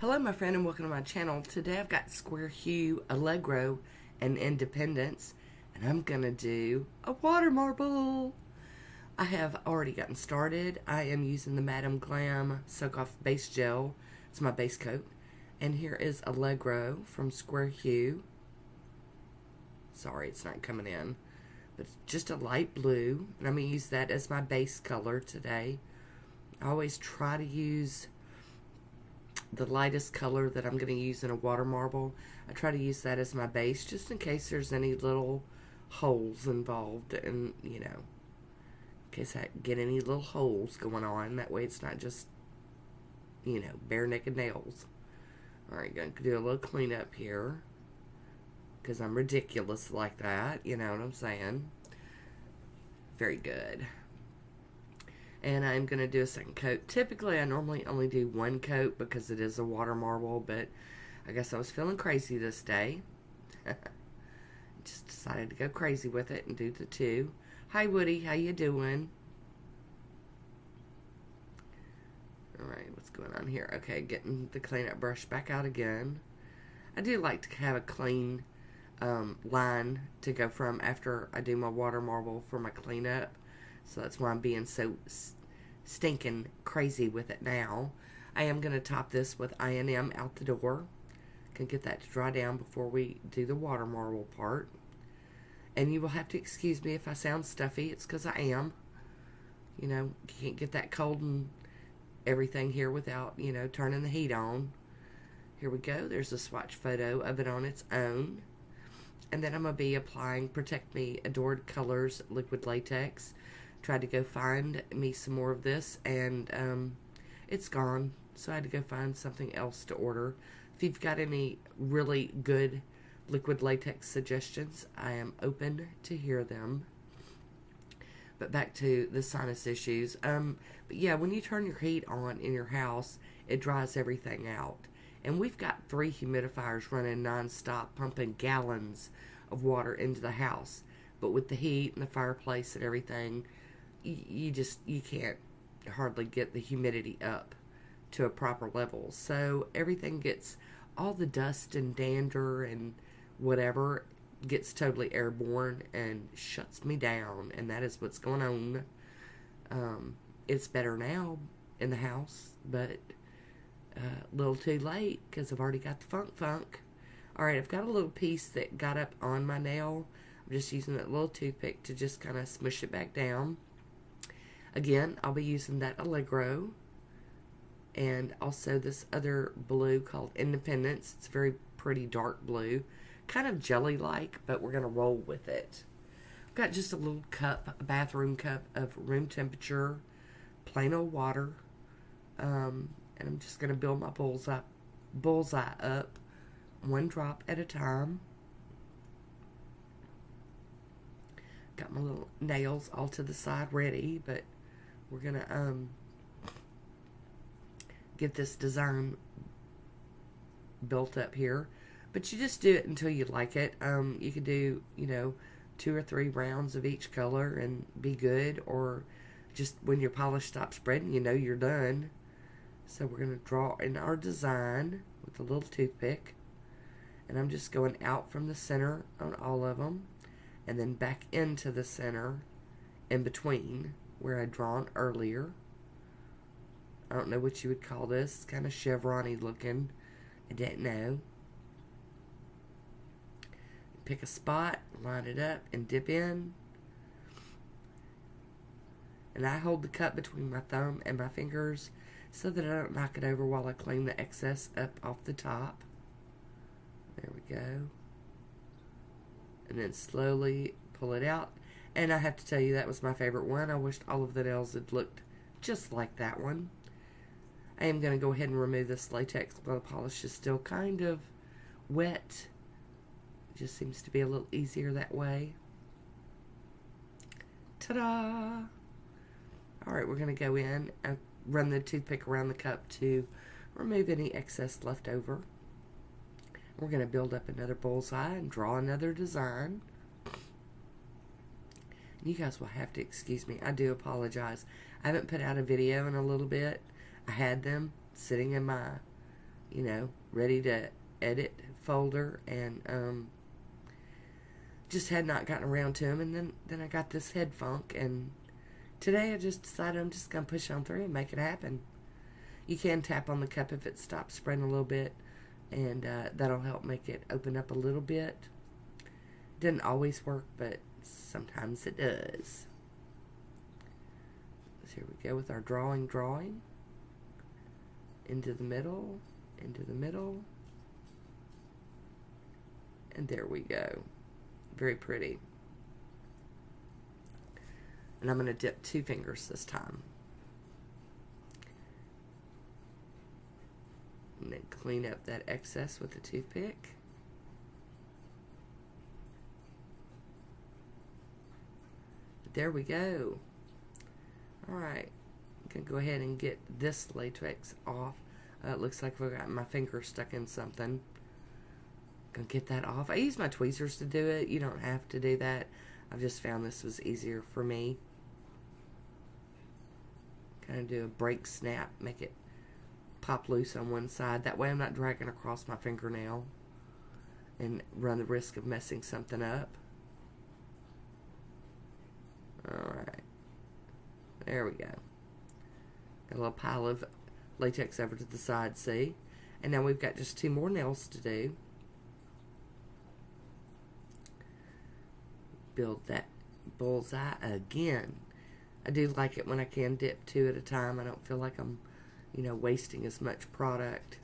Hello my friend and welcome to my channel. Today I've got Square Hue, Alegro, and Independence, and I'm gonna do a water marble. I have already gotten started. I am using the Madam Glam Soak Off Base Gel. It's my base coat. And here is Alegro from Square Hue. Sorry, it's not coming in. But it's just a light blue, and I'm gonna use that as my base color today. I always try to use the lightest color that I'm going to use in a water marble. I try to use that as my base just in case there's any little holes involved, and in case I get any little holes going on. That way it's not just bare naked nails. Alright, going to do a little cleanup here because I'm ridiculous like that, you know what I'm saying. Very good. And I'm going to do a second coat. Typically, I normally only do one coat because it is a water marble, but I guess I was feeling crazy this day. Just decided to go crazy with it and do the two. Hi, Woody. How you doing? Alright, what's going on here? Okay, getting the cleanup brush back out again. I do like to have a clean line to go from after I do my water marble for my cleanup. So that's why I'm being so stinking crazy with it now. I am going to top this with I&M out the door. Can get that to dry down before we do the water marble part. And you will have to excuse me if I sound stuffy. It's because I am. You can't get that cold and everything here without, turning the heat on. Here we go. There's a swatch photo of it on its own. And then I'm going to be applying Protect Me Adored Colors Liquid Latex. Tried to go find me some more of this, and it's gone, so I had to go find something else to order. If you've got any really good liquid latex suggestions, I am open to hear them. But back to the sinus issues. But yeah, when you turn your heat on in your house, it dries everything out. And we've got 3 humidifiers running non-stop, pumping gallons of water into the house. But with the heat and the fireplace and everything, you can't hardly get the humidity up to a proper level. So everything gets, all the dust and dander and whatever gets totally airborne and shuts me down. And that is what's going on. It's better now in the house, but a little too late because I've already got the funk. Alright, I've got a little piece that got up on my nail. I'm just using that little toothpick to just kind of smush it back down. Again, I'll be using that Alegro and also this other blue called Independence. It's a very pretty dark blue, kind of jelly-like, but we're going to roll with it. I've got just a little cup, a bathroom cup of room temperature, plain old water, and I'm just going to build my bullseye up one drop at a time. Got my little nails all to the side ready, but we're going to get this design built up here. But you just do it until you like it. You can do, 2 or 3 rounds of each color and be good. Or just when your polish stops spreading, you're done. So we're going to draw in our design with a little toothpick. And I'm just going out from the center on all of them. And then back into the center in between where I'd drawn earlier. I don't know what you would call this. It's kind of chevron-y looking. I don't know. Pick a spot, line it up, and dip in. And I hold the cup between my thumb and my fingers so that I don't knock it over while I clean the excess up off the top. There we go. And then slowly pull it out. And I have to tell you, that was my favorite one. I wished all of the nails had looked just like that one. I am going to go ahead and remove this latex while the polish is still kind of wet. It just seems to be a little easier that way. Ta-da! Alright, we're going to go in and run the toothpick around the cup to remove any excess left over. We're going to build up another bullseye and draw another design. You guys will have to excuse me. I do apologize. I haven't put out a video in a little bit. I had them sitting in my, you know, ready to edit folder, and just had not gotten around to them, and then I got this head funk, and today I just decided I'm just going to push on through and make it happen. You can tap on the cup if it stops spreading a little bit, and that'll help make it open up a little bit. Doesn't always work, but sometimes it does. So here we go with our drawing. Into the middle, and there we go. Very pretty. And I'm going to dip 2 fingers this time. And then clean up that excess with a toothpick. There we go. Alright. I'm going to go ahead and get this latex off. It looks like I've got my finger stuck in something. Gonna get that off. I use my tweezers to do it. You don't have to do that. I've just found this was easier for me. Kind of do a break snap, make it pop loose on one side. That way I'm not dragging across my fingernail and run the risk of messing something up. Alright. There we go. Got a little pile of latex over to the side, see? And now we've got just 2 more nails to do. Build that bullseye again. I do like it when I can dip 2 at a time. I don't feel like I'm, you know, wasting as much product.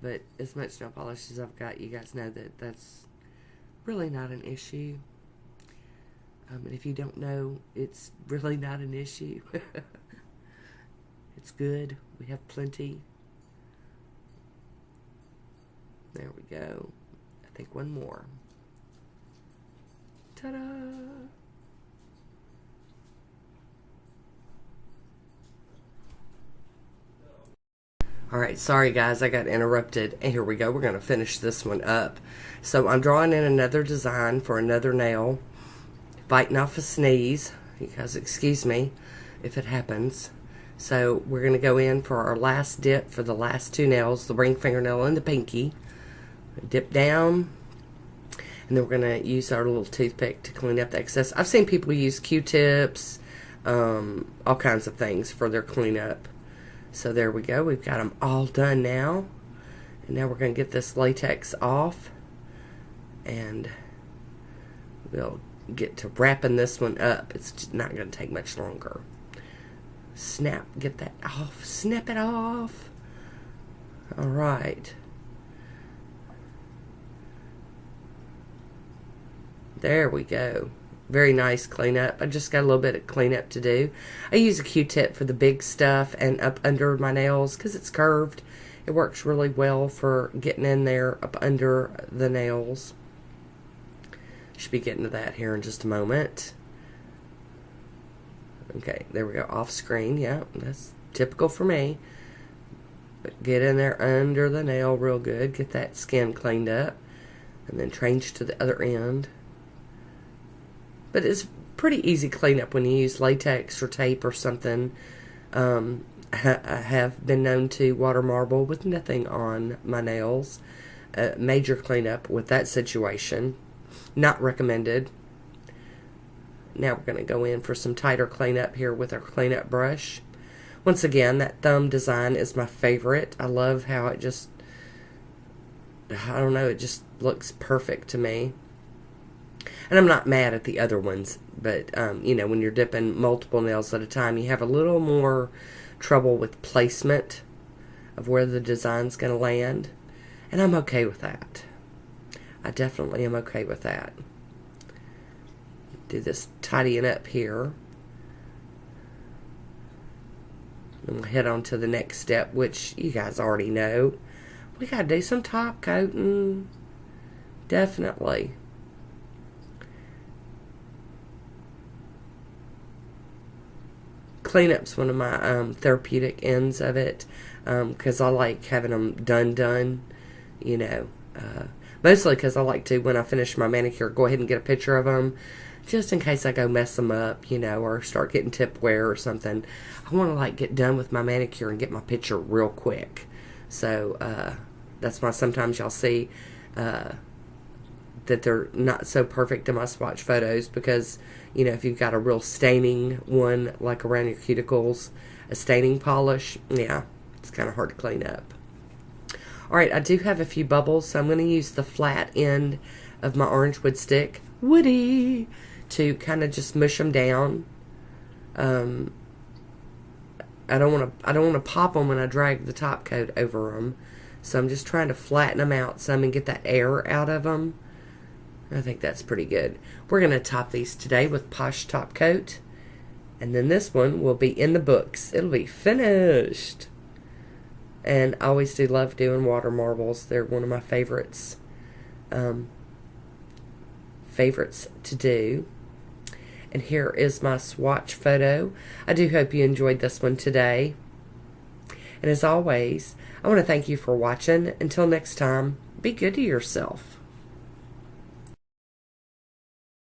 But as much nail polish as I've got, you guys know that that's really not an issue. And if you don't know, it's really not an issue. It's good. We have plenty. There we go. I think one more. Ta-da! Alright, sorry guys, I got interrupted. And here we go. We're going to finish this one up. So I'm drawing in another design for another nail. Fighting off a sneeze. You guys excuse me if it happens. So we're going to go in for our last dip for the last 2 nails, the ring fingernail and the pinky. Dip down. And then we're going to use our little toothpick to clean up the excess. I've seen people use Q-tips, all kinds of things for their cleanup. So there we go. We've got them all done now. And now we're going to get this latex off. And we'll get to wrapping this one up. It's just not going to take much longer. Snap. Get that off. Snap it off. Alright. There we go. Very nice cleanup. I just got a little bit of cleanup to do. I use a Q-tip for the big stuff and up under my nails because it's curved. It works really well for getting in there up under the nails. Should be getting to that here in just a moment. Okay, there we go. Off screen. Yeah, that's typical for me. But get in there under the nail real good. Get that skin cleaned up. And then change to the other end. But it's pretty easy cleanup when you use latex or tape or something. I have been known to water marble with nothing on my nails. Major cleanup with that situation. Not recommended. Now we're going to go in for some tighter cleanup here with our cleanup brush. Once again, that thumb design is my favorite. I love how it just, I don't know, it just looks perfect to me. And I'm not mad at the other ones, but, you know, when you're dipping multiple nails at a time, you have a little more trouble with placement of where the design's going to land. And I'm okay with that. I definitely am okay with that. Do this tidying up here. And we'll head on to the next step, which you guys already know. We got to do some top coating. Definitely. Cleanup's one of my therapeutic ends of it, because I like having them done, you know. Mostly because I like to, when I finish my manicure, go ahead and get a picture of them, just in case I go mess them up, you know, or start getting tip wear or something. I want to, like, get done with my manicure and get my picture real quick. So that's why sometimes y'all see that they're not so perfect in my swatch photos, because, you know, if you've got a real staining one, like around your cuticles, a staining polish, yeah, it's kind of hard to clean up. All right, I do have a few bubbles, so I'm going to use the flat end of my orange wood stick, Woody, to kind of just mush them down. I don't want to pop them when I drag the top coat over them, so I'm just trying to flatten them out some and get that air out of them. I think that's pretty good. We're going to top these today with Posh Top Coat, and then this one will be in the books. It'll be finished. And I always do love doing water marbles. They're one of my favorites. Favorites to do. And here is my swatch photo. I do hope you enjoyed this one today. And as always, I want to thank you for watching. Until next time, be good to yourself.